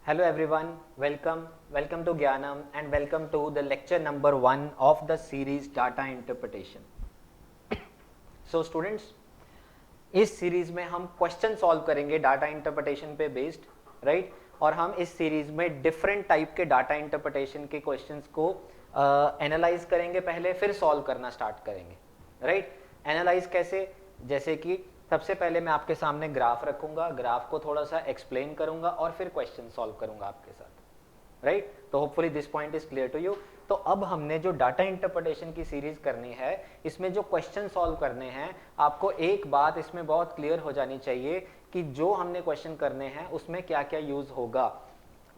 Hello everyone, welcome to Gyanam and welcome to the lecture number 1 of the series Data Interpretation. So students, इस series में हम question solve करेंगे data interpretation पे based, right? और हम इस series में डिफरेंट टाइप के डाटा इंटरप्रिटेशन के क्वेश्चंस को एनालाइज करेंगे पहले, फिर सॉल्व करना स्टार्ट करेंगे, राइट? एनालाइज कैसे? जैसे कि सबसे पहले मैं आपके सामने ग्राफ रखूंगा, ग्राफ को थोड़ा सा एक्सप्लेन करूंगा और फिर क्वेश्चन सॉल्व करूंगा आपके साथ, राइट? तो hopefully this point is clear to you. तो अब हमने जो डाटा इंटरप्रिटेशन की सीरीज करनी है, इसमें जो क्वेश्चन सॉल्व करने हैं, आपको एक बात इसमें बहुत क्लियर हो जानी चाहिए कि जो हमने क्वेश्चन करने हैं उसमें क्या क्या यूज होगा.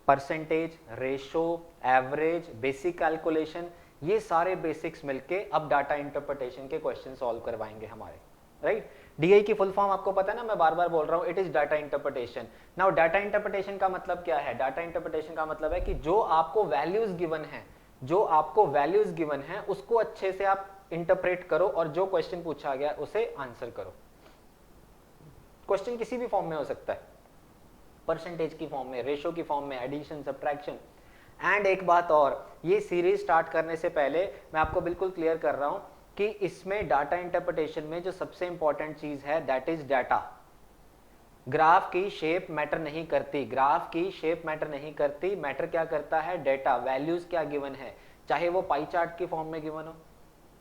Percentage, ratio, average, basic calculation, ये सारे बेसिक्स मिलके अब डाटा इंटरप्रिटेशन के क्वेश्चन सॉल्व करवाएंगे हमारे, राइट? डीआई की फुल फॉर्म आपको पता है ना, मैं बार बार बोल रहा हूं, it is data interpretation. Now data interpretation का मतलब क्या है? डाटा इंटरप्रिटेशन का मतलब है कि जो आपको वैल्यूज गिवन है उसको अच्छे से आप इंटरप्रेट करो और जो क्वेश्चन पूछा गया उसे आंसर करो. क्वेश्चन किसी भी फॉर्म में हो सकता है, परसेंटेज की फॉर्म में, रेशो की फॉर्म में, एडिशन, सब्ट्रैक्शन. एंड एक बात और, ये सीरीज स्टार्ट करने से पहले मैं आपको बिल्कुल क्लियर कर रहा हूं कि इसमें डाटा इंटरप्रिटेशन में जो सबसे इंपॉर्टेंट चीज है दैट इज डाटा. ग्राफ की शेप मैटर नहीं करती, मैटर क्या करता है? डेटा, वैल्यूज क्या गिवन है, चाहे वो पाई चार्ट की फॉर्म में गिवन हो,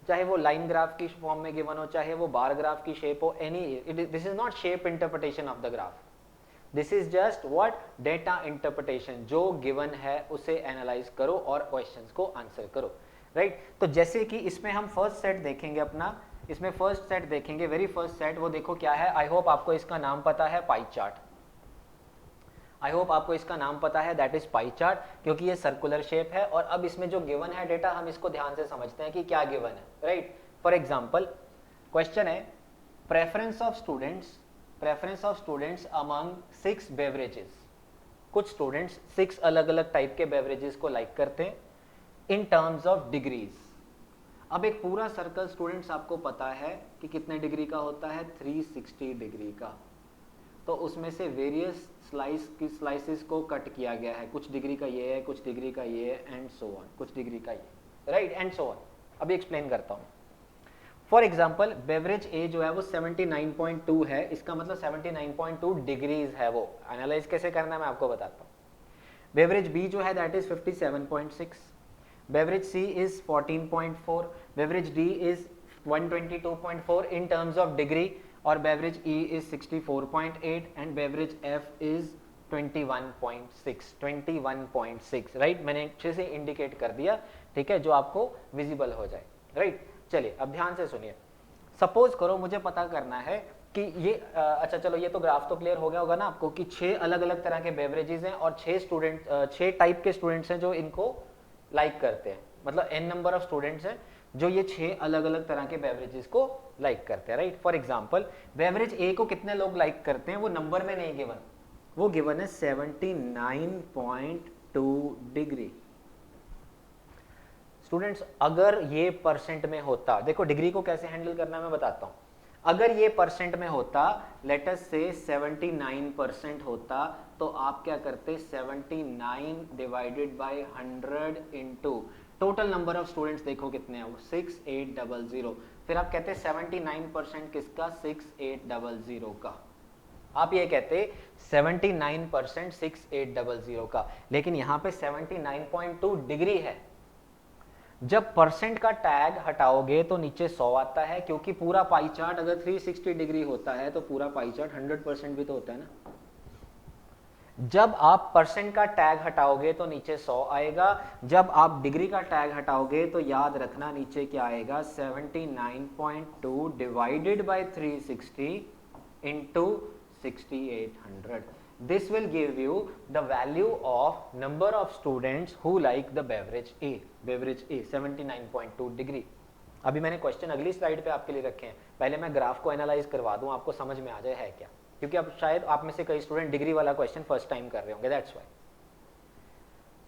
चाहे वो लाइन ग्राफ की फॉर्म में गिवन हो, चाहे वो बार ग्राफ की शेप हो, this is not shape interpretation of the graph, this is just what? Data interpretation. जो गिवन है उसे एनालाइज करो और क्वेश्चंस को आंसर करो, राइट? तो जैसे कि इसमें हम फर्स्ट सेट देखेंगे अपना, इसमें फर्स्ट सेट देखेंगे, वेरी फर्स्ट सेट, वो देखो क्या है. आई होप आपको इसका नाम पता है, पाई चार्ट. आई होप आपको इसका नाम पता है, दैट इज पाई चार्ट, क्योंकि ये सर्कुलर शेप है. और अब इसमें जो गिवन है डेटा, हम इसको ध्यान से समझते हैं कि क्या गिवन है, राइट? फॉर एग्जाम्पल क्वेश्चन है, preference of students among 6 beverages. कुछ स्टूडेंट्स 6 अलग अलग टाइप के बेवरेजेस को लाइक करते हैं इन टर्म्स ऑफ डिग्रीज. अब एक पूरा सर्कल स्टूडेंट्स आपको पता है कि कितने डिग्री का होता है? 360 डिग्री का. तो उसमें से वेरियस स्लाइसेस को कट किया गया है, कुछ डिग्री का ये है, कुछ डिग्री का ये है, एंड सो ऑन, कुछ डिग्री का ये, राइट? And so on. अभी एक्सप्लेन करता हूं. फॉर एग्जाम्पल बेवरेज ए जो है वो 79.2 है, इसका मतलब 79.2 डिग्रीज है. वो एनालाइज कैसे करना है मैं आपको बताता हूँ. बेवरेज बी जो है that is 57.6, beverage C is 14.4, beverage D is 122.4 in terms of degree, और beverage E is 64.8 and beverage F is 21.6, right? मैंने अच्छे से इंडिकेट कर दिया, ठीक है, जो आपको विजिबल हो जाए, राइट? चलिए अब ध्यान से सुनिए. सपोज करो मुझे पता करना है कि ये अच्छा चलो, ये तो ग्राफ तो क्लियर हो गया होगा ना आपको कि 6 अलग अलग तरह के बेवरेजेस हैं और 6 टाइप के स्टूडेंट्स हैं जो इनको लाइक करते हैं. मतलब n नंबर ऑफ स्टूडेंट्स हैं जो ये 6 अलग अलग तरह के बेवरेजेस को लाइक करते हैं, राइट? फॉर एग्जांपल बेवरेज ए को कितने लोग लाइक करते हैं वो नंबर में नहीं गिवन, वो गिवन है 79.2 डिग्री. स्टूडेंट्स अगर ये परसेंट में होता, देखो डिग्री को कैसे हैंडल करना है मैं बताता हूं. अगर ये परसेंट में होता, लेट अस से 79% होता, तो आप क्या करते? 79 divided by 100 into total number of students देखो कितने हैं वो 6800. फिर आप कहते 79% किसका? 6800 का. आप ये कहते 79% 6800 का, लेकिन यहां पे 79.2 डिग्री है. जब परसेंट का टैग हटाओगे तो नीचे 100 आता है, क्योंकि पूरा पाई चार्ट अगर 360 डिग्री होता है तो पूरा पाई चार्ट 100% भी तो होता है ना. जब आप परसेंट का टैग हटाओगे तो नीचे 100 आएगा, जब आप डिग्री का टैग हटाओगे तो याद रखना नीचे क्या आएगा? 79.2 divided by 360 into 6800. This will give you the value of number of students who like the beverage A. 79.2 degree. अभी मैंने क्वेश्चन अगली स्लाइड पे आपके लिए रखे हैं, पहले मैं ग्राफ को एनालाइज करवा दूं, आपको समझ में आ जाए है क्या, क्योंकि अब शायद आप में से कई स्टूडेंट डिग्री वाला क्वेश्चन फर्स्ट टाइम कर रहे होंगे, दैट्स व्हाई,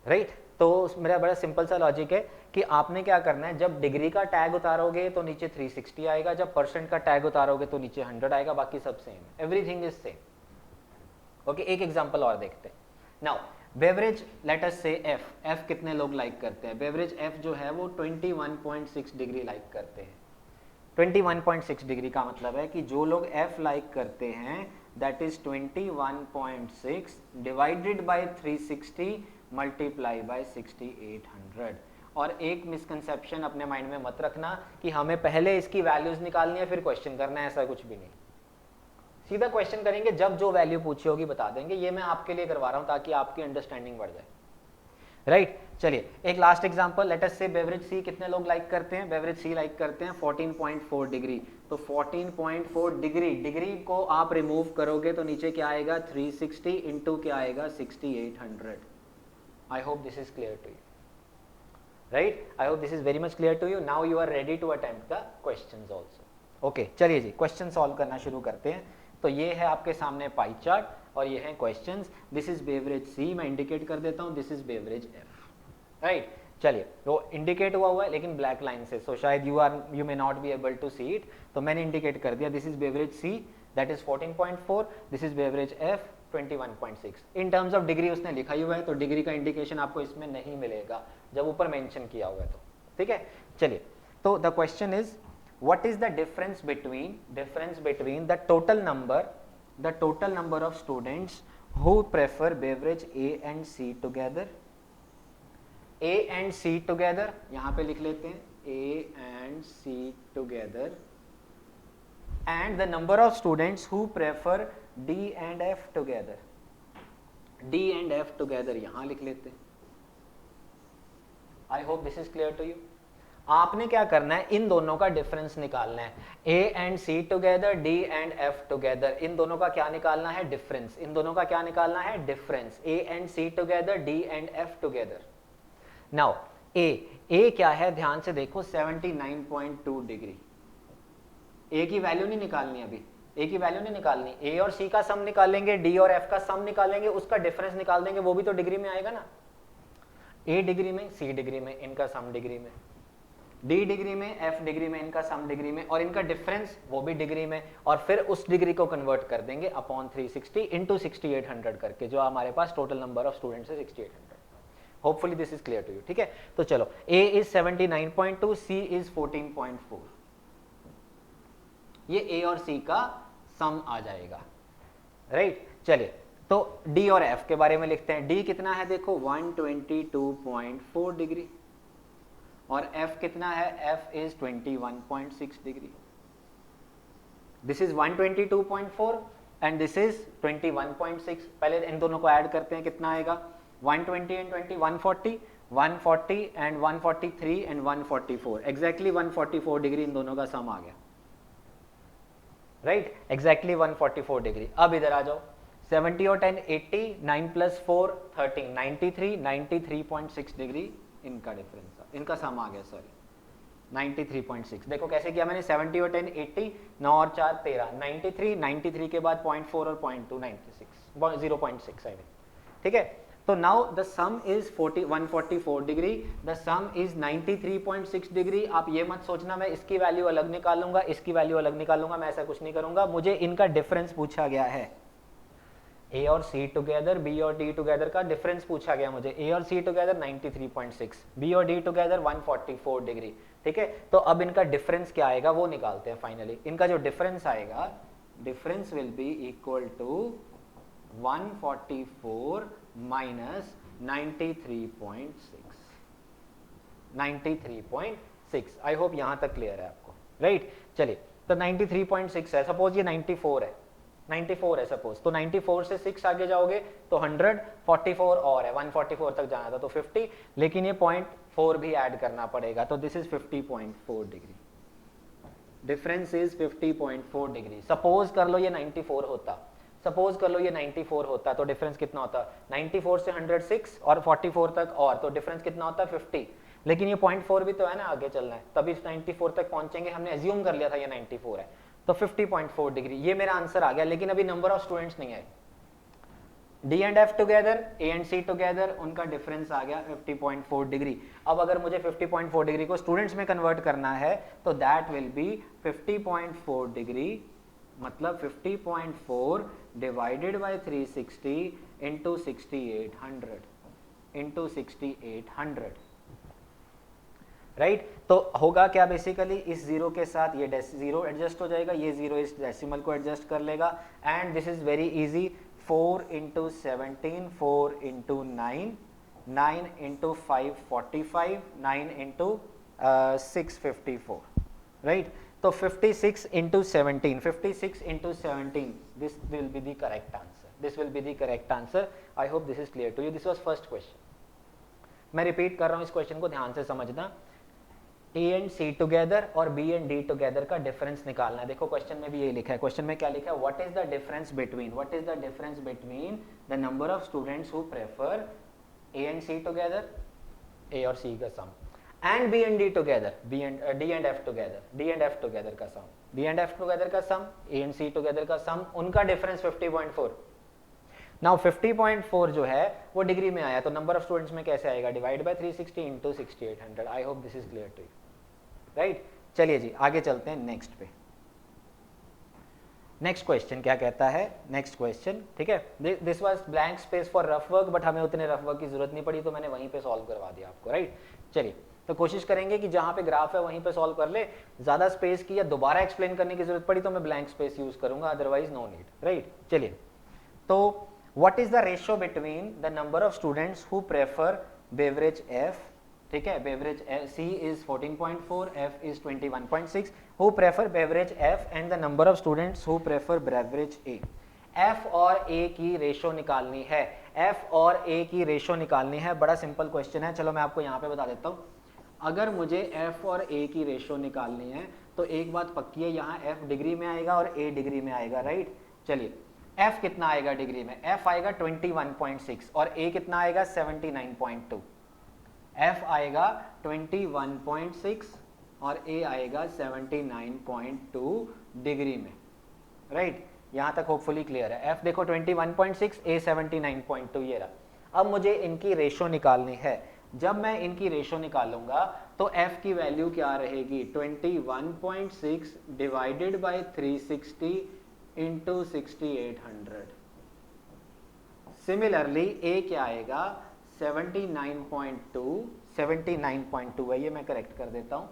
राइट? तो मेरा बड़ा सिंपल सा लॉजिक है कि आपने क्या करना है, जब डिग्री का टैग उतारोगे तो नीचे 360 आएगा, जब परसेंट का टैग उतारोगे तो नीचे 100 आएगा, बाकी सब same, everything is same. Okay, एक एग्जांपल और देखते हैं. नाउ बेवरेज लेट अस से एफ कितने लोग लाइक करते हैं? बेवरेज एफ जो है वो 21.6 डिग्री लाइक करते हैं। 21.6 डिग्री का मतलब है कि जो लोग एफ लाइक करते हैं that is 21.6 divided by 360 multiply by 6800। और एक मिसकंसेप्शन अपने माइंड में मत रखना कि हमें पहले इसकी वैल्यूज निकालनी है फिर क्वेश्चन करना है, ऐसा कुछ भी नहीं। सीधा क्वेश्चन करेंगे, जब जो वैल्यू पूछी होगी बता देंगे। ये मैं आपके लिए करवा रहा हूं ताकि आपकी अंडरस्टैंडिंग बढ़ जाए, राइट? चलिए एक लास्ट एग्जांपल, लेट अस से बेवरेज सी कितने लोग लाइक करते हैं? बेवरेज सी लाइक करते हैं 14.4 डिग्री। तो 14.4 डिग्री, डिग्री को आप रिमूव करोगे तो नीचे क्या आएगा? 360 इंटू क्या आएगा? 6800। I hope this is clear to you, right? I hope this is very much clear to you. Now you are ready to attempt the questions also. Okay, चलिए जी क्वेश्चन सॉल्व करना शुरू करते हैं। तो ये है आपके सामने पाई चार्ट और ये है क्वेश्चंस। दिस इज बेवरेज सी, मैं इंडिकेट कर देता हूं, this is beverage F, right? चलिए वो इंडिकेट हुआ है लेकिन ब्लैक लाइन से, सो शायद you may not be able to see it, तो मैंने इंडिकेट कर दिया। This is beverage C that is 14.4, this is beverage F 21.6। In terms of degree उसने लिखा ही हुआ है, तो डिग्री का इंडिकेशन आपको इसमें नहीं मिलेगा जब ऊपर मेंशन किया हुआ है तो, ठीक है? चलिए, तो the question is what is the difference between the total number of students who prefer beverage A and C together? A and C together यहां पे लिख लेते हैं A and C together, and the number of students who prefer D and F together. D and F together यहां लिख लेते हैं। I hope this is clear to you. आपने क्या करना है? इन दोनों का डिफरेंस निकालना है। A and C together, D and F together, इन दोनों का क्या निकालना है? डिफरेंस। इन दोनों का क्या निकालना है? Difference. A and C together, D and F together. Now A क्या है? ध्यान से देखो 79.2 डिग्री। A की वैल्यू नहीं निकालनी अभी, A की वैल्यू नहीं निकालनी। A और C का सम निकालेंगे, D और F का सम निकालेंगे, उसका डिफरेंस निकाल देंगे, वो भी तो डिग्री में आएगा ना। A डिग्री में, C डिग्री में, इनका सम डिग्री में, D डिग्री में, F डिग्री में, इनका सम डिग्री में, और इनका डिफरेंस वो भी डिग्री में, और फिर उस डिग्री को कन्वर्ट कर देंगे अपॉन 360 इंटू 6800 करके, जो हमारे पास टोटल नंबर ऑफ स्टूडेंट्स है 6800। Hopefully this is clear to you, ठीक है? तो चलो A इज 79.2, C इज 14.4। ये A और C का सम आ जाएगा, राइट? चलिए, तो D और F के बारे में लिखते हैं। D कितना है? देखो 122.4 डिग्री, और F कितना है? F is 21.6 degree. This is 122.4 and this is 21.6। पहले इन दोनों को ऐड करते हैं, कितना आएगा? 120 and 20 140, 140 and 143 and 144, exactly 144 degree in दोनों का सम आ गया, राइट? Exactly 144 degree. अब इधर आ जाओ, 70 और 10 80, 9 + 4 13, 93, 93.6 डिग्री इनका डिफरेंस, इनका सम आ गया, सॉरी 93.6। देखो कैसे किया मैंने, 70 और 10 80, 9 और 4 13, 93, 93 के बाद 0.4 और 0.2 96, 0.6 आई मीन, ठीक है? तो now the some is 144 degree, the some is 93.6 degree. आप ये मत सोचना मैं इसकी वैल्यू अलग निकालूंगा, इसकी वैल्यू अलग निकालूंगा, मैं ऐसा कुछ नहीं करूंगा। मुझे इनका डिफरेंस पूछा गया है, A और C टुगेदर, B और D टुगेदर का डिफरेंस पूछा गया मुझे। A और C टुगेदर 93.6, B और D टुगेदर 144 डिग्री, ठीक है? तो अब इनका डिफरेंस क्या आएगा वो निकालते हैं फाइनली। इनका जो डिफरेंस आएगा, difference will be equal to 144 minus 93.6, 93.6। I hope यहां तक क्लियर है आपको, राइट? चलिए, तो 93.6 है, सपोज ये 94 है, 94 है सपोज, तो 94 से 6 आगे जाओगे तो 100, 44 और है, 144 तक जाना था तो 50, लेकिन ये 0.4 भी ऐड करना पड़ेगा, तो this is 50.4 degree. Difference is 50.4 degree. Suppose कर लो ये 94 होता, सपोज कर लो ये 94 होता, तो डिफरेंस कितना होता? 94 से 106 और 44 तक और, तो डिफरेंस कितना होता? 50। लेकिन ये 0.4 भी तो है ना, आगे चलना है, तभी 94 तक पहुंचेंगे। हमने एज्यूम कर लिया था ये 94 है, तो 50.4 डिग्री, ये मेरा आंसर आ गया। लेकिन अभी नंबर ऑफ स्टूडेंट्स नहीं आए। D and F together, A and C together, उनका डिफरेंस आ गया 50.4 डिग्री। अब अगर मुझे 50.4 डिग्री को स्टूडेंट्स में कन्वर्ट करना है तो दैट विल बी 50.4 डिग्री, मतलब 50.4 divided by 360 into 6800 into 6800, right. तो होगा क्या बेसिकली, इस जीरो के साथ ये जीरो एडजस्ट हो जाएगा, ये जीरो इस डेसिमल को एडजस्ट कर लेगा, and this is very easy, 4 into 17, 4 into 9, 9 into 5 45, 9 into 6 54, right. तो 56 into 17, 56 into 17, this will be the correct answer, this will be the correct answer. I hope this is clear to you. This was first question. मैं repeat कर रहा हूं इस question को, ध्यान से समझना। A एंड C टुगेदर और B एंड D टुगेदर का डिफरेंस निकालना है। देखो क्वेश्चन में भी यही लिखा है, क्वेश्चन में क्या लिखा है, what is the difference between, what is the difference between the number of students who prefer A and C together, A और C का sum, and B and D together, D and F together, D and F together का sum, D and F together का sum, A and C together का sum, उनका difference 50.4। Now 50.4 जो है वो degree में आया, तो नंबर ऑफ स्टूडेंट्स में कैसे आएगा, divide by 360 into 6800। I hope this is clear to you, right. चलिए जी आगे चलते हैं नेक्स्ट पे। नेक्स्ट क्वेश्चन क्या कहता है, नेक्स्ट क्वेश्चन, ठीक है, this was blank space for rough work, but हमें उतने रफ वर्क की जरूरत नहीं पड़ी, तो मैंने वहीं पे सॉल्व करवा दिया आपको, राइट। चलिए तो कोशिश करेंगे कि जहां पे ग्राफ है वहीं पे सॉल्व कर ले, ज्यादा स्पेस की या दोबारा एक्सप्लेन करने की जरूरत पड़ी तो मैं ब्लैंक स्पेस यूज करूंगा, अदरवाइज नो नीड, राइट। चलिए तो what is the ratio between the number of students who prefer beverage F, ठीक है, beverage C is 14.4, F is 21.6, who prefer beverage F and the number of students who prefer beverage A। F और A की ratio निकालनी है, F और A की ratio निकालनी है, बड़ा सिंपल क्वेश्चन है। चलो मैं आपको यहाँ पे बता देता हूँ, अगर मुझे F और A की रेशो निकालनी है तो एक बात पक्की है, यहाँ F डिग्री में आएगा और A डिग्री में आएगा, राइट। चलिए F कितना आएगा डिग्री में, F आएगा 21.6 और A कितना आएगा 79.2। F आएगा 21.6 और A आएगा 79.2 डिग्री में, राइट। यहां तक होपफुली क्लियर है। F देखो 21.6, A 79.2, ये रहा। अब मुझे इनकी रेशो निकालनी है, जब मैं इनकी रेशो निकालूंगा तो F की वैल्यू क्या रहेगी, 21.6 divided by 360 into 6800। Similarly A क्या आएगा 79.2, 79.2 है ये, मैं करेक्ट कर देता हूं,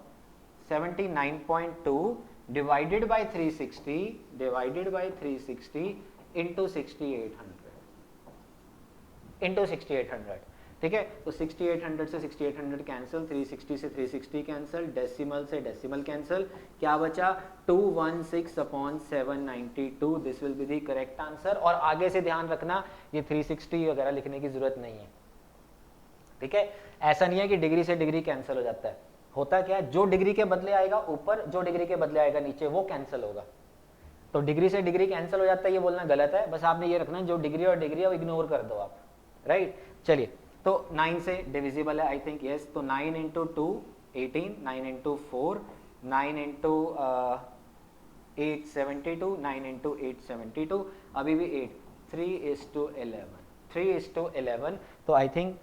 79.2 divided by 360, divided by 360 into 6800, into 6800, ठीक है। तो 6800 से 6800 कैंसिल, 360 से 360 कैंसिल, डेसिमल से डेसिमल कैंसिल, क्या बचा 216/792, this will be the correct answer. और आगे से ध्यान रखना ये 360 वगैरह लिखने की जरूरत नहीं है, ठीक है। ऐसा नहीं है कि डिग्री से डिग्री कैंसिल हो जाता है, होता क्या है, जो डिग्री के बदले आएगा ऊपर, जो डिग्री के बदले आएगा नीचे, वो कैंसिल होगा। तो डिग्री से डिग्री कैंसिल हो जाता है ये बोलना गलत है, बस आपने ये रखना है जो डिग्री और डिग्री है वो इग्नोर कर दो आप, राइट। चलिए तो 9 से डिविजिबल है आई थिंक, यस। तो 9 इंटू 2 18, 9 इंटू 4 9 इंटू 8 72, 9 इंटू 8 72, अभी भी 8, 3:11, 3:11। तो आई थिंक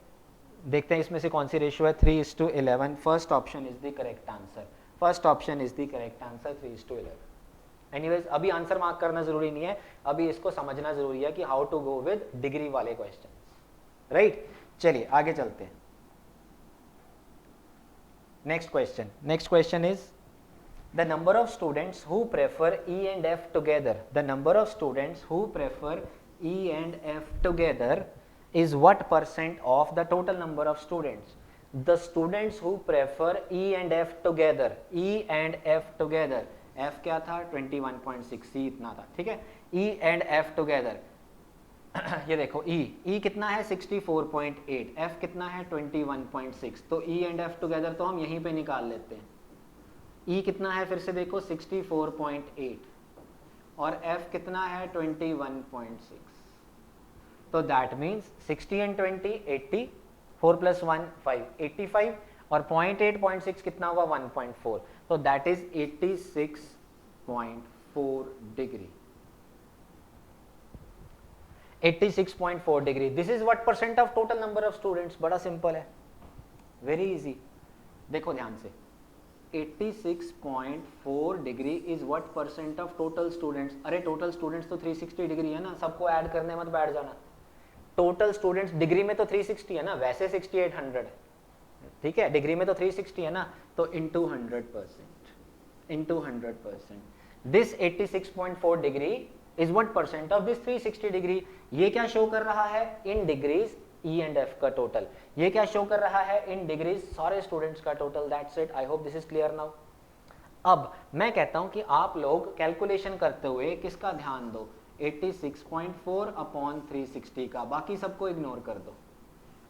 देखते हैं इसमें से कौन सी रेशियो है, 3:11। First option is the correct answer, first option is the correct answer, 3:11। Anyways अभी आंसर मार्क करना जरूरी नहीं है, अभी इसको समझना जरूरी है कि how to go with degree वाले क्वेश्चन, राइट। चलिए आगे चलते हैं। Next question, next question is the number of students who prefer E and F together, the number of students who prefer E and F together is what percent of the total number of students? The students who prefer E and F together, E and F together, F क्या था 21.6, C इतना था, ठीक है। E and F together ये देखो E कितना है 64.8, F कितना है 21.6, तो E and F together तो हम यहीं पे निकाल लेते हैं। E कितना है फिर से देखो 64.8 और F कितना है 21.6, तो दैट मीन्स 60 and 20 80, 4 + 1 5 85 और 0.8 0.6 कितना हुआ 1.4, तो that is 86.4 degree, 86.4 degree. This is what percent of total number of students, बड़ा सिंपल है, वेरी इजी। देखो ध्यान से 86.4 degree is what percent of total students. अरे टोटल स्टूडेंट्स तो 360 डिग्री है ना, सबको ऐड करने मत बैठ जाना। टोटल स्टूडेंट्स डिग्री में तो 360 है ना, वैसे 6800 है, ठीक है, डिग्री में तो 360 है ना, तो into 100%, this 86.4 degree is what percent of this 360 degree. ये क्या शो कर रहा है इन डिग्रीज ई एंड एफ का टोटल, ये क्या शो कर रहा है इन डिग्रीज सारे स्टूडेंट्स का total. That's it, I hope this is clear now. अब मैं कहता हूं कि आप लोग कैलकुलेशन करते हुए किसका ध्यान दो, 86.4 अपॉन 360 का, बाकी सबको इग्नोर कर दो।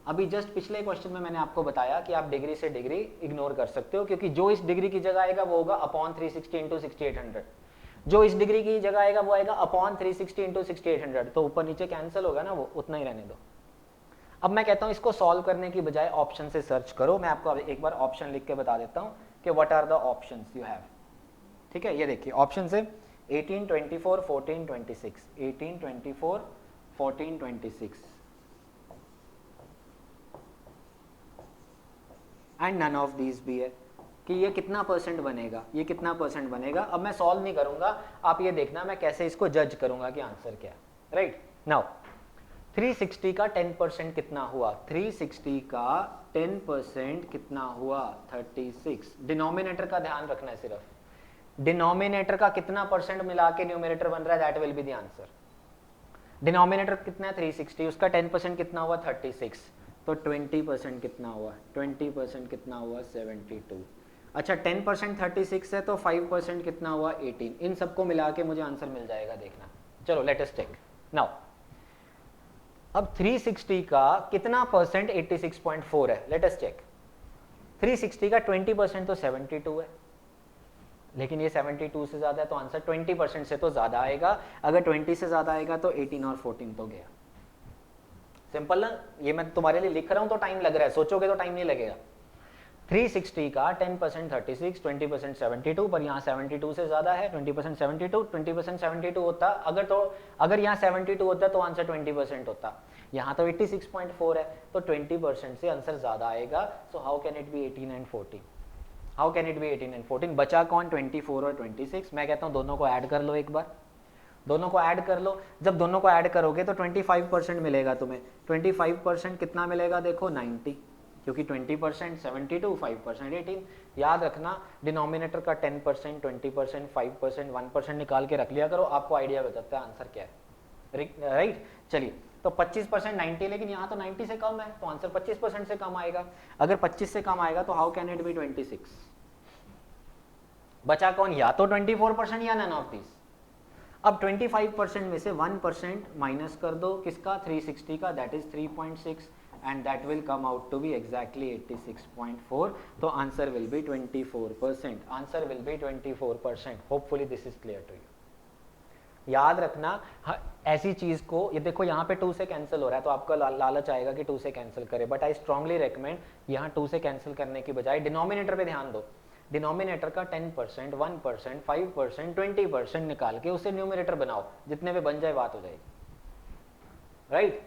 अभी जस्ट पिछले क्वेश्चन में मैंने आपको बताया कि आप डिग्री से डिग्री इग्नोर कर सकते हो, क्योंकि जो इस डिग्री की जगह आएगा वो होगा अपॉन 360 इंटू 6800, जो इस डिग्री की जगह आएगा वो आएगा अपॉन 360 इंटू 6800, तो ऊपर नीचे कैंसिल होगा ना, वो उतना ही रहने दो। अब मैं कहता हूं इसको सॉल्व करने की बजाय ऑप्शन से सर्च करो। मैं आपको एक बार ऑप्शन लिख के बता देता हूं कि what are the options you have. ठीक है, ये देखिए ऑप्शन है 18, 24, 14, 26, 18, 24, 14, 26 एंड नन ऑफ दीज भी है कि ये कितना परसेंट बनेगा, ये कितना परसेंट बनेगा। अब मैं सॉल्व नहीं करूंगा, आप ये देखना मैं कैसे इसको जज करूंगा कि आंसर क्या है। राइट नाउ 360 का 10% कितना हुआ, 360 का 10% कितना हुआ 36। डिनोमिनेटर का ध्यान रखना है, सिर्फ डिनोमिनेटर का कितना परसेंट मिला के न्यूमरेटर बन रहा है, that will be the answer. Denominator कितना है 360, उसका 10% कितना हुआ 36, तो 20% कितना हुआ, 20% कितना हुआ 72। अच्छा 10% 36 है तो 5% कितना हुआ 18। इन सबको मिला के मुझे आंसर मिल जाएगा, देखना। चलो लेट अस चेक नाउ। अब 360 का कितना परसेंट 86.4 है, लेट अस चेक। 360 का 20% तो 72 है, लेकिन ये 72 से ज्यादा है तो आंसर 20% से तो ज्यादा आएगा। अगर 20 से ज्यादा आएगा तो 18 और 14 तो गया। सिंपल ना, ये मैं तुम्हारे लिए लिख रहा हूं तो टाइम लग रहा है, सोचोगे तो टाइम नहीं लगेगा। 360 का 10% 36, 20% 72, पर यहाँ 72 से ज्यादा है, 20% 72, 20% 72 होता अगर यहाँ 72 होता तो आंसर 20% होता। यहाँ तो 86.4 है तो 20% से आंसर ज्यादा आएगा। So how can it B 18 and 14, how can it B 18 and 14? बचा कौन, 24 और 26। मैं कहता हूँ दोनों को ऐड कर लो एक बार, दोनों को ऐड कर लो। जब दोनों को ऐड करोगे तो 25% मिलेगा तुम्हें। 25% कितना मिलेगा, देखो 90, क्योंकि 20% 72, 5% 18। याद रखना डिनोमिनेटर का 10%, 20%, 5%, 1% निकाल के रख लिया करो, आपको आइडिया बताता है आंसर क्या है। राइट, चलिए तो 25% 90, लेकिन यहाँ तो 90 से कम है तो आंसर 25% से कम आएगा। अगर 25 से कम आएगा तो हाउ कैन इट बी 26? बचा कौन, या तो 24% या नन ऑफ दिस। अब 25% में से 1% माइनस कर दो, किसका, 360 का, that is 3.6 and that will come out to be exactly 86.4. तो answer will be 24%, answer will be 24%. hopefully this is clear to you. याद रखना ऐसी चीज को, ये देखो यहाँ पे 2 से कैंसिल हो रहा है तो आपका लालच आएगा कि 2 से कैंसिल करे, बट आई स्ट्रांगली रेकमेंड यहाँ 2 से कैंसिल करने की बजाय डिनोमिनेटर पे ध्यान दो। डिनोमिनेटर का 10%, 1%, 5%, 20% निकाल के उसे न्यूमरेटर बनाओ, जितने पे बन जाए बात हो जाएगी। राइट,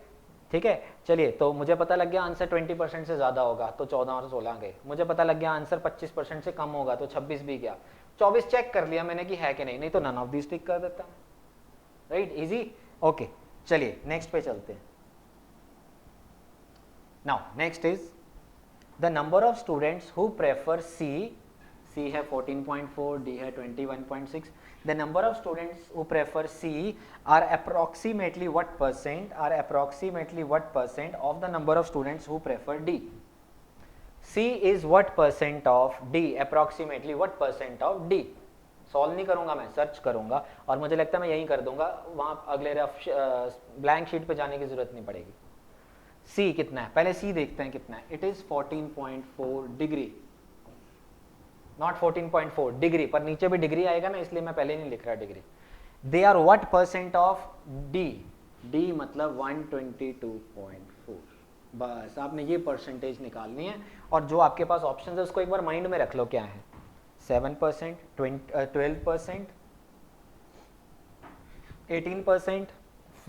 ठीक है। चलिए तो मुझे पता लग गया आंसर 20% से ज्यादा होगा तो 14 और 16 गए। मुझे पता लग गया आंसर 25% से कम होगा तो 26 भी गया। 24 चेक कर लिया मैंने कि है कि नहीं तो नन ऑफ दिस टिक कर देता। Right, easy, okay. चलिए नेक्स्ट पे चलते हैं। Now next is the number of students who prefer C है 14.4, डी है 21.6. The number of students who prefer C are approximately what percent? Are approximately what percent of the number of students who prefer D? C is what percent of D? Approximately what percent of D? Solve नहीं करूंगा मैं, search करूंगा और मुझे लगता है मैं यही कर दूंगा, वहां अगले ब्लैंक शीट पे जाने की जरूरत नहीं पड़ेगी। C कितना है, पहले C देखते हैं कितना है। It is 14.4 degree, not 14.4 degree, पर नीचे भी डिग्री आएगा ना, इसलिए मैं पहले नहीं लिख रहा degree. They are what percent of D? D मतलब 122.4। बस आपने ये परसेंटेज निकालनी है और जो आपके पास ऑप्शन है उसको एक बार माइंड में रख लो क्या है। 7%, 12%, 18%,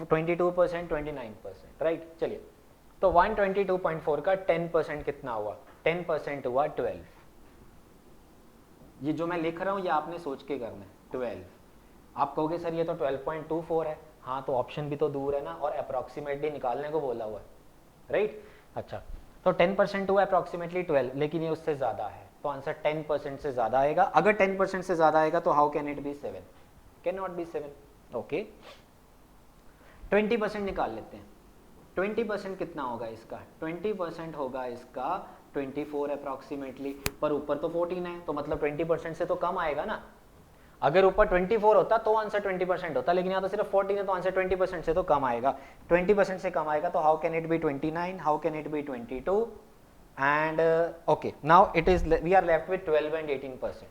22%, 29%। राइट, चलिए तो 122.4 का 10% कितना हुआ? 10% हुआ 12। ये जो मैं लिख रहा हूं ये आपने सोच के करना है। 12, आप कहोगे सर ये तो 12.24 है। हाँ तो ऑप्शन भी तो दूर है ना, और अप्रॉक्सीमेटली निकालने को बोला हुआ है, राइट। अच्छा तो 10% हुआ अप्रॉक्सीमेटली 12, लेकिन ये उससे ज़्यादा है, तो आंसर 10% से ज़्यादा आएगा। अगर 10% से ज़्यादा आएगा तो how can it B 7, can not B 7। Okay 20% निकाल लेते हैं। 20% कितना होगा इसका, 20% होगा इसका 24 अप्रॉक्सीमेटली, पर ऊपर तो 14 है, तो मतलब 20% से तो कम आएगा ना। अगर ऊपर 24 होता तो आंसर 20% होता, लेकिन यहाँ तो सिर्फ 14 है, तो आंसर 20% से तो कम आएगा। 20% से कम आएगा तो how can it be 29, how can it be 22, and okay now it is, we are left with 12 and 18%।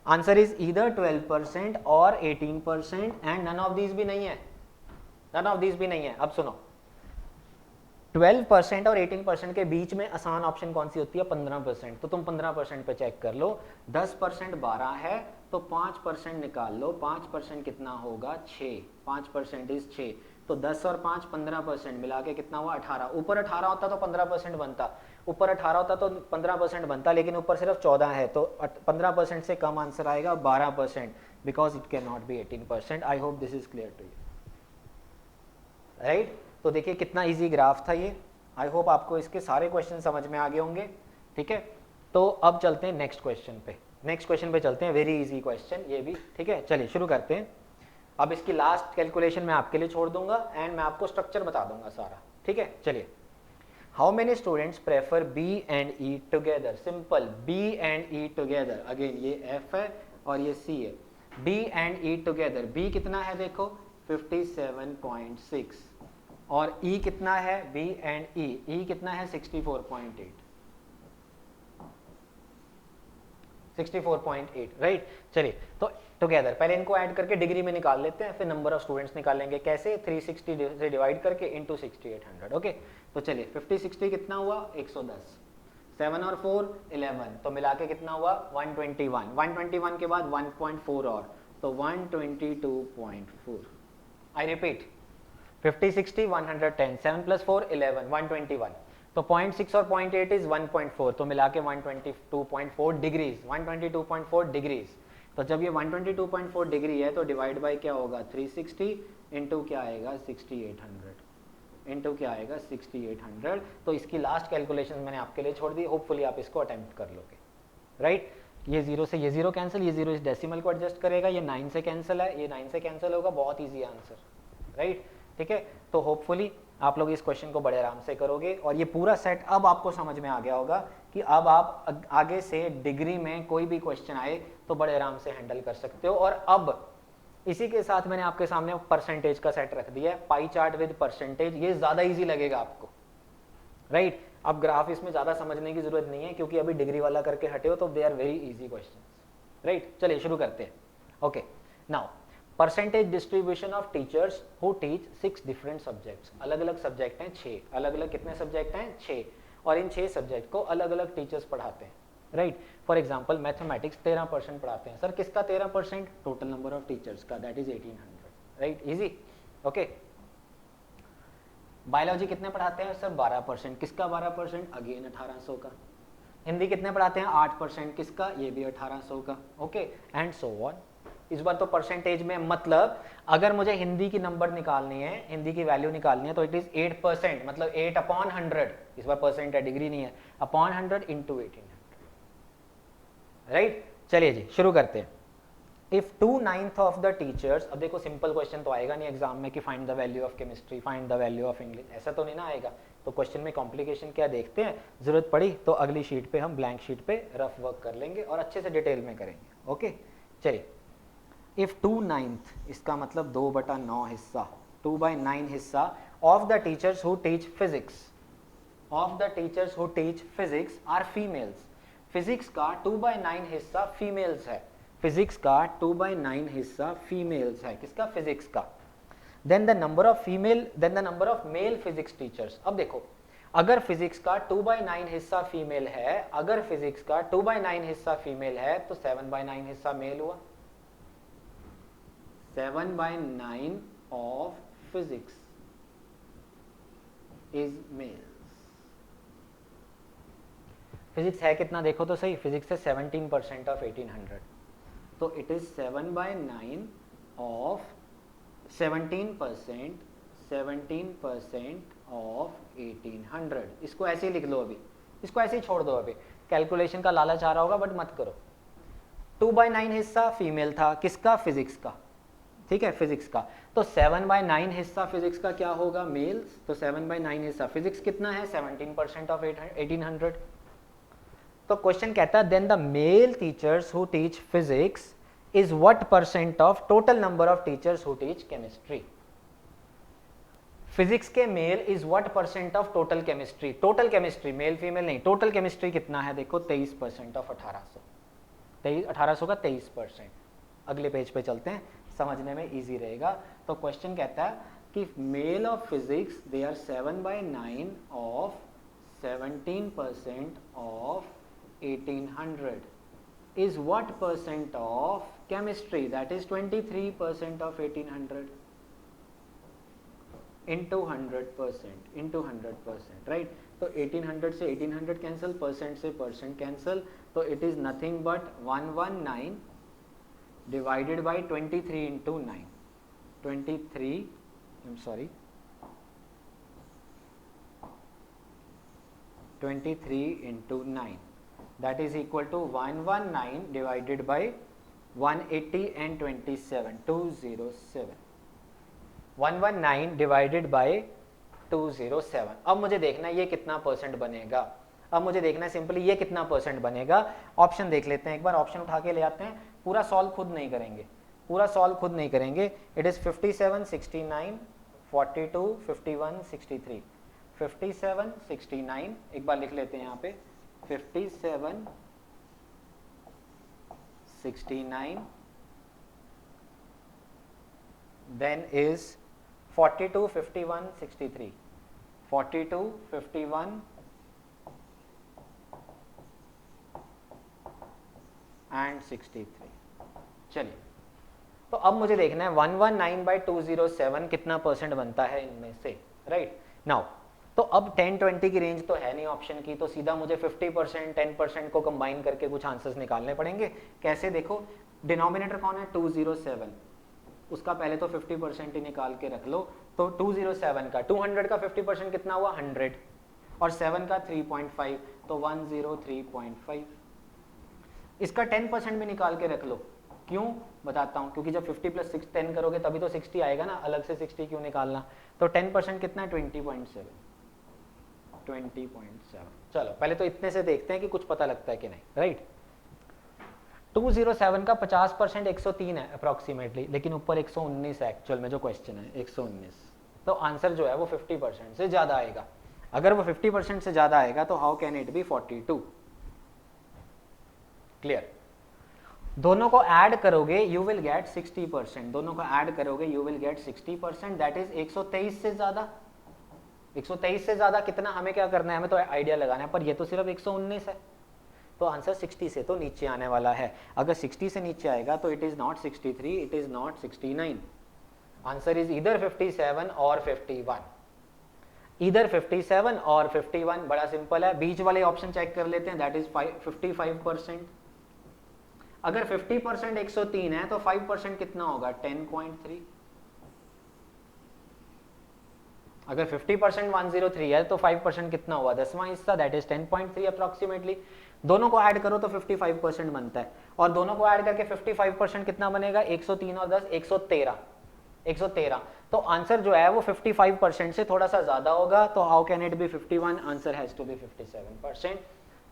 Answer is either 12% और 18%, एंड नन ऑफ दीज भी नहीं है, नन ऑफ दीज भी नहीं है। अब सुनो, 12% और 18% के बीच में आसान ऑप्शन कौन सी होती है, 15%, तो तुम 15% पे चेक कर लो। 10% 12 है, तो 5% निकाल लो, 5% कितना होगा 6, 5% इज 6, तो 10 और 5 15% मिला के कितना हुआ 18। ऊपर 18 होता तो 15% बनता, ऊपर 18 होता तो 15% बनता, लेकिन ऊपर सिर्फ 14 है, तो 15% से कम आंसर आएगा 12%, because it can not be 18%। I hope this is clear to you, right. तो देखिए कितना इजी ग्राफ था ये, आई होप आपको इसके सारे क्वेश्चन समझ में आ गए होंगे, ठीक है। तो अब चलते हैं नेक्स्ट क्वेश्चन पे, नेक्स्ट क्वेश्चन पे चलते हैं, वेरी इजी क्वेश्चन ये भी, ठीक है। चलिए शुरू करते हैं। अब इसकी लास्ट कैलकुलेशन मैं आपके लिए छोड़ दूंगा, एंड मैं आपको स्ट्रक्चर बता दूंगा सारा, ठीक है। चलिए, how many students prefer B and E together, simple, B and E together, again ये एफ है और ये सी है, B and E together. B कितना है देखो 57.6, और ई कितना है, बी एंड ई कितना है 64.8, 64.8, राइट। चलिए तो टुगेदर, पहले इनको ऐड करके डिग्री में निकाल लेते हैं, फिर नंबर ऑफ स्टूडेंट्स निकालेंगे कैसे, 360 से डिवाइड करके इनटू 6800। ओके तो चलिए 50 60 कितना हुआ 110, 7 और 4 11, तो मिला के कितना हुआ 121, 121 के बाद 1.4 और, तो 122.4। आई रिपीट, 50 60 110, 7 + 4 11, 121, तो 0.6 और 0.8 इज 1.4, तो मिला के 122.4 डिग्रीज, 122.4 डिग्रीज। तो जब ये 122.4 डिग्री है तो डिवाइड बाय क्या होगा 360, इंटू क्या आएगा 6800, इंटू क्या आएगा 6800। तो इसकी लास्ट कैलकुलेशन मैंने आपके लिए छोड़ दी, होपफुली आप इसको अटेम्प्ट कर लोगे, राइट। ये 0 से ये 0 कैंसिल, ये 0 इस डेसिमल को एडजस्ट करेगा, ये 9 से कैंसिल है, ये 9 से कैंसिल होगा, बहुत ईजी आंसर, राइट, ठीक है। तो होपफुली आप लोग इस क्वेश्चन को बड़े आराम से करोगे, और ये पूरा सेट अब आपको समझ में आ गया होगा कि अब आप आगे से डिग्री में कोई भी क्वेश्चन आए तो बड़े आराम से हैंडल कर सकते हो। और अब इसी के साथ मैंने आपके सामने परसेंटेज का सेट रख दिया है, पाई चार्ट विद परसेंटेज, ये ज़्यादा ईजी लगेगा आपको, राइट। अब ग्राफ इसमें ज़्यादा समझने की जरूरत नहीं है, क्योंकि अभी डिग्री वाला करके हटे हो, तो they are very easy question, right. चलिए शुरू करते हैं। Okay now, percentage distribution of teachers who teach 6 different subjects, अलग अलग सब्जेक्ट हैं 6, अलग अलग कितने सब्जेक्ट हैं 6, और इन 6 सब्जेक्ट को अलग अलग टीचर्स पढ़ाते हैं, राइट। फॉर एग्जांपल मैथमेटिक्स 13% पढ़ाते हैं, सर किसका 13%, टोटल नंबर ऑफ टीचर्स का, that is 1800, right, easy, okay. Biology कितने पढ़ाते हैं सर 12%, किसका 12%, अगेन 1800 का। हिंदी कितने पढ़ाते हैं 8%, किसका, ये भी 1800 का, ओके, एंड सो ऑन। इस बार तो परसेंटेज में, मतलब अगर मुझे हिंदी की नंबर निकालनी है, हिंदी की वैल्यू निकालनी है, तो इट इज 8%, मतलब 8/100, इस बार परसेंट है, डिग्री नहीं है, अपॉन 100 इंटू 1800, राइट। चलिए जी शुरू करते हैं। इफ 2/9 ऑफ द टीचर्स, अब देखो सिंपल क्वेश्चन तो आएगा नहीं एग्जाम में कि find the value of chemistry, find the value of English, ऐसा तो नहीं ना आएगा। तो क्वेश्चन में कॉम्प्लिकेशन क्या देखते हैं, जरूरत पड़ी तो अगली शीट पे हम ब्लैंक शीट पे रफ वर्क कर लेंगे और अच्छे से डिटेल में करेंगे, ओके। चलिए, इफ 2/9, इसका मतलब 2/9 हिस्सा, 2/9 हिस्सा of the teachers who teach physics, of the teachers who teach physics are females, physics का 2/9 हिस्सा फीमेल्स है, फिजिक्स का 2/9 हिस्सा फीमेल्स है, किसका, फिजिक्स का। Then the number of female, then the number of male physics teachers. अब देखो, अगर फिजिक्स का 2/9 हिस्सा फीमेल है, अगर फिजिक्स का 2/9 हिस्सा फीमेल है, तो 7/9 हिस्सा मेल हुआ, 7/9 of physics is males। Physics है कितना देखो तो सही, फिजिक्स है 17% ऑफ 1800, तो इट इज 7/9 ऑफ 17% ऑफ 1800। इसको ऐसे ही लिख लो, अभी इसको ऐसे ही छोड़ दो, अभी कैलकुलेशन का लालच आ रहा होगा बट मत करो। 2/9 हिस्सा फीमेल था, किसका? फिजिक्स का, ठीक है, फिजिक्स का। तो 7/9 हिस्सा फिजिक्स का क्या होगा? मेल्स। तो 7/9 हिस्सा फिजिक्स कितना है? 17% ऑफ 1800। तो क्वेश्चन कहता है then the male teachers who teach physics is what percent of total number of teachers who teach chemistry. Physics के male is what percent of total chemistry. Total chemistry, male female नहीं, total chemistry कितना है? देखो 23% of 1800। 1800 का 23%। अगले page पे चलते हैं, समझने में इजी रहेगा। तो क्वेश्चन कहता है कि male of physics they are 7/9 of 17% of 1800 is what percent of chemistry? That is 23% of 1800 into 100%, right? तो 1800 से 1800 कैंसिल, परसेंट से परसेंट कैंसिल, तो it is nothing but 119 divided by 23 into 9। 23 into 9, that is equal to 119 divided by 180 and 27, 207। 119 divided by 207। अब मुझे देखना है ये कितना परसेंट बनेगा। अब मुझे देखना है सिंपली ये कितना परसेंट बनेगा। ऑप्शन देख लेते हैं एक बार, ऑप्शन उठा के ले आते हैं। पूरा सॉल्व खुद नहीं करेंगे, पूरा सॉल्व खुद नहीं करेंगे। It is 57, 69, 42, 51, 63। 57, 69 एक बार लिख लेते हैं यहाँ पे, 57, 69, then is 42, 51, 63, 42, 51 and 63। चलिए, तो अब मुझे देखना है 119/207 कितना परसेंट बनता है इनमें से, राइट नाउ। तो अब 10-20 की रेंज तो है नहीं ऑप्शन की, तो सीधा मुझे 50%, 10% को कंबाइन करके कुछ आंसर्स निकालने पड़ेंगे। कैसे? देखो, डिनोमिनेटर कौन है? 207, उसका पहले तो 50% ही निकाल के रख लो। तो 207 का 200 का 50% कितना हुआ? 100, और 7 का 3.5, तो 103.5। इसका 10% भी निकाल के रख लो। क्यों? बताता हूँ, क्योंकि जब 50 + 10 करोगे तभी तो 60 आएगा ना, अलग से 60 क्यों निकालना। तो 10% कितना है? 20.7। 20.7। चलो पहले तो इतने से देखते हैं कि कुछ पता लगता है कि नहीं, राइट। 207 का 50% 103 है अप्रॉक्सीमेटली, लेकिन ऊपर 119 है एक्चुअल में जो क्वेश्चन है, 119। तो आंसर जो है वो 50% से ज्यादा आएगा। अगर वो 50% से ज्यादा आएगा तो how can it B 42? Clear? दोनों को ऐड करोगे यू विल गेट 60%। दोनों को ऐड करोगे you will get 60%, that is 123 से ज्यादा। 123 से ज्यादा कितना? हमें क्या करना है? हमें तो आइडिया लगाना है, पर ये तो सिर्फ 119 है, तो आंसर 60 से तो नीचे आने वाला है। अगर 60 से नीचे आएगा तो it is not 63, it is not 69। Answer is either 57 और 51, ईदर 57 और 51। बड़ा सिंपल है, बीच वाले ऑप्शन चेक कर लेते हैं, दैट इज 55%। अगर 50% 103 है तो 5% कितना होगा? 10.3। अगर 50% 103 है तो 5% कितना हुआ? 10वां हिस्सा, दैट इज 10.3 अप्रॉक्सीमेटली। दोनों को ऐड करो तो 55% बनता है, और दोनों को ऐड करके 55% कितना बनेगा? 103 और 10, 113। 113। तो आंसर जो है वो 55% से थोड़ा सा ज्यादा होगा। तो how can it be 51? Answer has to be 57%।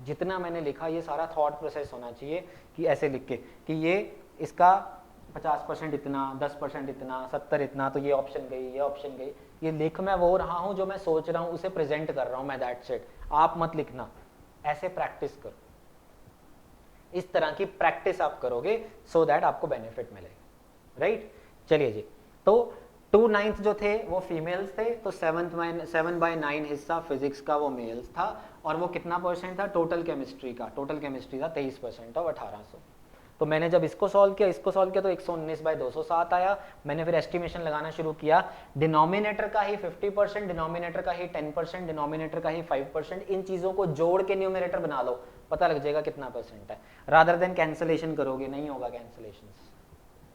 जितना मैंने लिखा ये सारा थॉट प्रोसेस होना चाहिए कि ऐसे लिख के कि ये इसका 50% इतना, 10% इतना, 70 इतना, तो ये ऑप्शन गई, ये ऑप्शन गई। ये लिख मैं वो रहा हूं जो मैं सोच रहा हूं, उसे प्रेजेंट कर रहा हूं मैं, दैट्स इट। आप मत लिखना, ऐसे प्रैक्टिस करो। इस तरह की प्रैक्टिस आप करोगे सो दैट आपको बेनिफिट मिलेगा, राइट। चलिए जी, तो 2/9 जो थे वो फीमेल्स थे, तो 7/9 हिस्सा फिजिक्स का वो मेल्स था, और वो कितना परसेंट था? टोटल केमिस्ट्री का, टोटल केमिस्ट्री था 23% ऑफ 1800। तो मैंने जब इसको सॉल्व किया, इसको सॉल्व किया, तो 119/207 आया। मैंने फिर एस्टिमेशन लगाना शुरू किया, डिनोमिनेटर का ही 50%, डिनोमिनेटर का ही 10%, डिनोमिनेटर का ही 5%, इन चीजों को जोड़ के न्यूमरेटर बना लो, पता लग जाएगा कितना परसेंट है। रादर देन कैंसलेशन करोगे, नहीं होगा कैंसलेशन,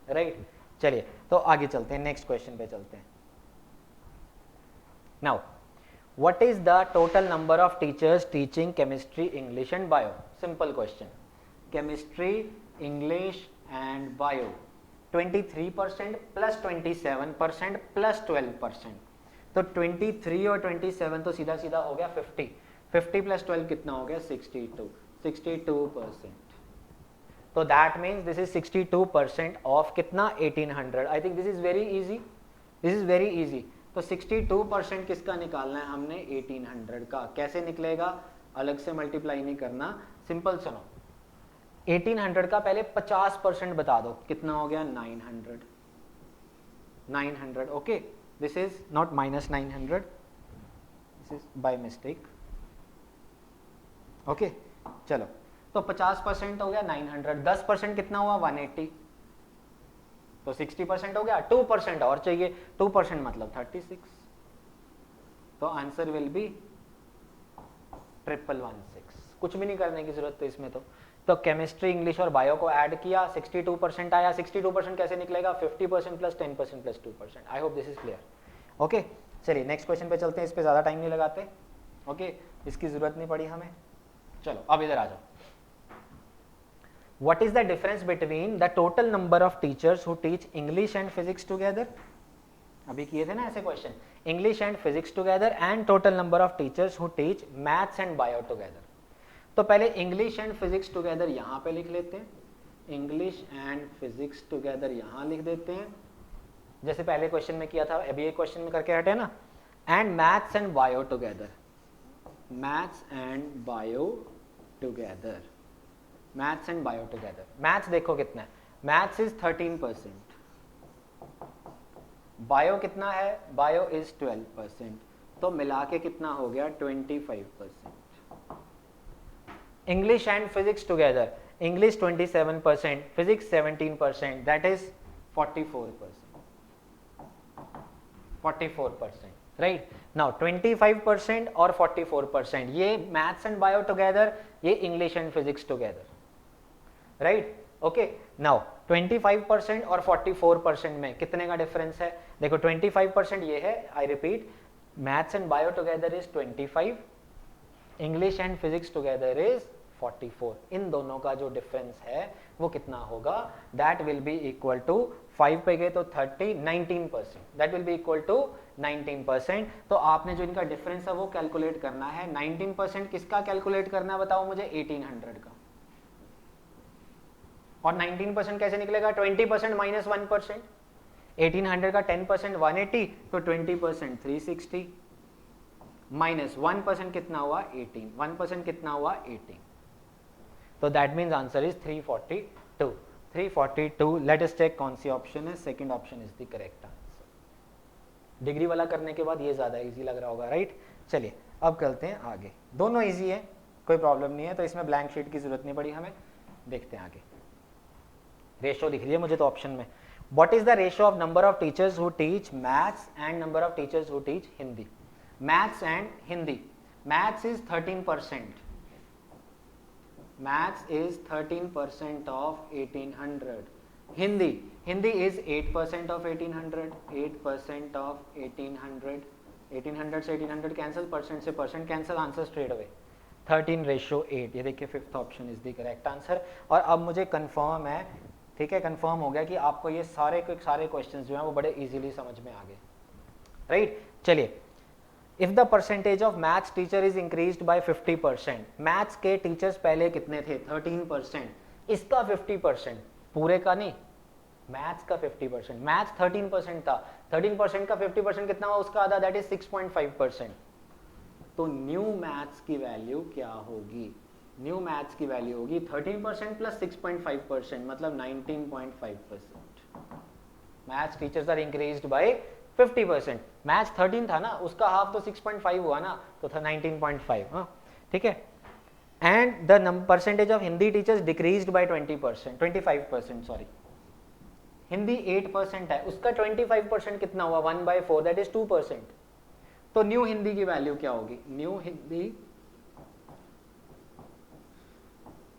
राइट। चलिए तो आगे चलते हैं, नेक्स्ट क्वेश्चन पे चलते हैं. Now what is the total number of teachers teaching chemistry, English and bio? Simple question. Chemistry, English and bio 23% plus 27% plus 12%. तो 23 और 27 तो सीधा सीधा हो गया 50. 50 plus 12 कितना हो गया 62%. तो that means this is 62% of कितना 1800. आई think this is very easy. तो 62% किसका निकालना है हमने 1800 का. कैसे निकलेगा, अलग से मल्टीप्लाई नहीं करना, सिंपल सुनो. 1800 का पहले 50% बता दो, कितना हो गया 900. Okay, this is not minus 900, this is by mistake. Okay चलो, तो 50% हो गया 900, 10% कितना हुआ 180, तो 60% हो गया. 2% और चाहिए, 2% मतलब 36. तो आंसर विल बी 1116. कुछ भी नहीं करने की जरूरत. तो इसमें तो केमिस्ट्री, इंग्लिश और बायो को ऐड किया, 62% आया. 62% कैसे निकलेगा, 50% plus 10% plus 2%. I hope this is clear. Okay चलिए नेक्स्ट क्वेश्चन पे चलते हैं. इस पे ज्यादा टाइम नहीं लगाते. ओके इसकी जरूरत नहीं पड़ी हमें. चलो अब इधर आ जाओ. What is the difference between the total number of teachers who teach English and physics together? अभी किए थे ना ऐसे question, English and physics together and total number of teachers who teach maths and bio together. तो पहले English and physics together यहाँ पे लिख लेते हैं, English and physics together यहाँ लिख देते हैं, जैसे पहले क्वेश्चन में किया था, अभी एक क्वेश्चन में करके हटे ना. And maths and bio together, maths and bio together, maths and bio together. Maths देखो कितना है, मैथ्स इज 13%, बायो कितना है, बायो इज 12%, तो मिला के कितना हो गया 25%. English and physics together, English 27%, physics 17%, that is 44%. Right now 25% और 44%, ये मैथ्स एंड बायो टुगेदर, ये English and physics together. Right okay now 25% और 44% में कितने का डिफरेंस है. देखो 25% ये है, I repeat, maths and bio together is 25, English and physics together is 44. इन दोनों का जो डिफरेंस है वो कितना होगा, that will be equal to 5 पे गए तो 30, 19%, that will be equal to 19%. तो आपने जो इनका डिफरेंस है वो कैलकुलेट करना है. 19% किसका कैलकुलेट करना है बताओ मुझे, 1800 का. और 19% कैसे निकलेगा, 20% माइनस 1%. 1800 का 10% 180, तो 20% 360 माइनस 1% कितना हुआ 18, 1% कितना हुआ 18. तो that means answer is 342. 342. Let us check कौन सी ऑप्शन है. Second option is the correct answer. Degree वाला करने के बाद ये ज्यादा इजी लग रहा होगा, राइट. चलिए अब करते हैं आगे. दोनों इजी है, कोई प्रॉब्लम नहीं है, तो इसमें ब्लैंक शीट की जरूरत नहीं पड़ी हमें. देखते हैं आगे. रेशो दिख रही है मुझे तो ऑप्शन में. What is the ratio of number of teachers who teach maths and number of teachers who teach Hindi. Maths and Hindi, maths is 13%, maths is 13% of 1800. Hindi is 8% of 1800, 8% of 1800. 1800 से 1800 कैंसिल, परसेंट से percent cancel, answer straight away 13:8. ये देखिए fifth option is the correct answer. और अब मुझे confirm है, ठीक है, कंफर्म हो गया कि आपको ये सारे क्वेश्चंस जो हैं वो बड़े इजीली समझ में आ गए, राइट. चलिए, if the percentage of maths teacher is increased by 50%, maths के टीचर्स पहले कितने थे 13%, इसका 50%, पूरे का नहीं, मैथ्स का 50%, मैथ्स 13% था, 13% का 50% कितना हुआ, उसका आधा, दैट इज 6.5%. तो न्यू मैथ्स की वैल्यू क्या होगी, न्यू मैथ्स की वैल्यू होगी 13% प्लस 6.5%, मतलब 19.5%. Maths teachers are increased by 50%. Maths 13 था ना, उसका हाफ तो 6.5 हुआ ना, तो था 19.5. हाँ ठीक है. And the percentage of Hindi teachers decreased bye 25%, sorry. Hindi 8% है, उसका 25% कितना हुआ 1/4, दैट इज 2%. तो न्यू हिंदी की वैल्यू क्या होगी, न्यू हिंदी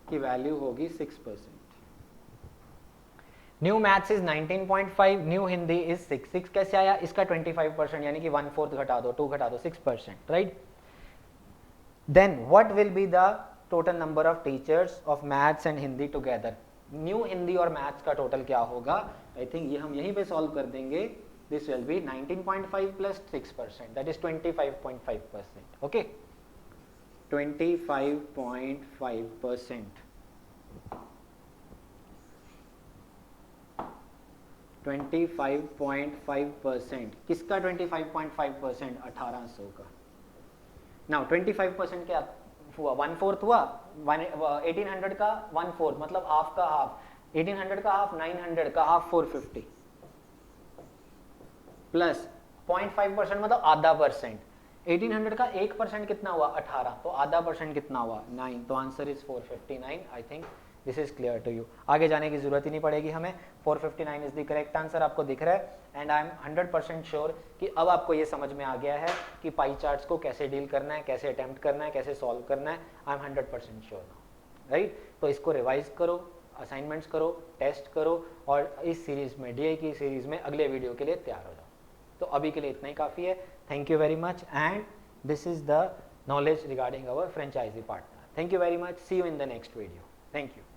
की वैल्यू होगी 6%. New maths is 19.5, new Hindi is 6 कैसे आया, इसका 25% यानी कि 1/4 घटा दो, 2 घटा दो, 6%, right. Then what will be the total number of teachers of maths and Hindi together, new Hindi और मैथ्स का टोटल क्या होगा, आई थिंक ये हम यहीं पे सॉल्व कर देंगे। This will B 19.5 plus 6%, that is 25.5%, okay 25.5%, 25.5%, किसका 25.5%, 1800 का। नाउ 25% क्या हुआ, 1/4 हुआ, 1800 का 1/4 मतलब हाफ का हाफ, 1800 का हाफ 900 का हाफ 450 प्लस 0.5% मतलब आधा परसेंट, 1800 का 1% कितना हुआ 18, तो आधा परसेंट कितना हुआ 9, तो answer is 459। I think this is clear to you, आगे जाने की जरूरत ही नहीं पड़ेगी हमें, 459 इज द करेक्ट आंसर, आपको दिख रहा है। एंड आई एम 100% श्योर कि अब आपको ये समझ में आ गया है कि पाई चार्ट्स को कैसे डील करना है, कैसे अटेम्प्ट करना है, कैसे सॉल्व करना है, I am 100% sure now, right. तो इसको रिवाइज करो, असाइनमेंट्स करो, टेस्ट करो, और इस सीरीज में, डीआई की सीरीज में अगले वीडियो के लिए तैयार हो जाओ। तो अभी के लिए इतना ही काफ़ी है। Thank you very much, and this is the knowledge regarding our franchisee partner. Thank you very much. See you in the next video. Thank you.